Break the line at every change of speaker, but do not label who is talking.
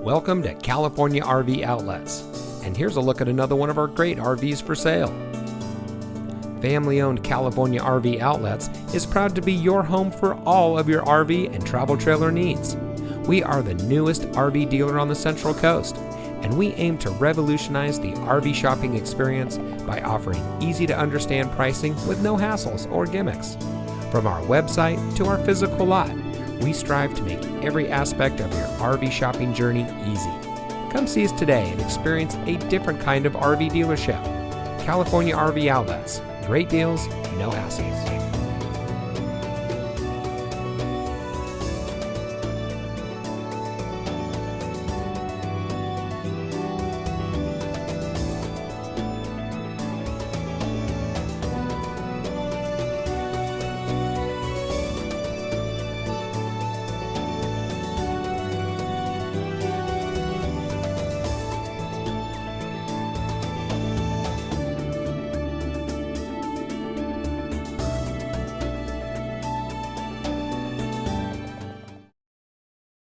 Welcome to California RV Outlets, and here's a look at another one of our great RVs for sale. Family-owned California RV Outlets is proud to be your home for all of your RV and travel trailer needs. We are the newest RV dealer on the Central Coast, and we aim to revolutionize the RV shopping experience by offering easy-to-understand pricing with no hassles or gimmicks. From our website to our physical lot, we strive to make every aspect of your RV shopping journey easy. Come see us today and experience a different kind of RV dealership. California RV Outlets. Great deals, no hassles.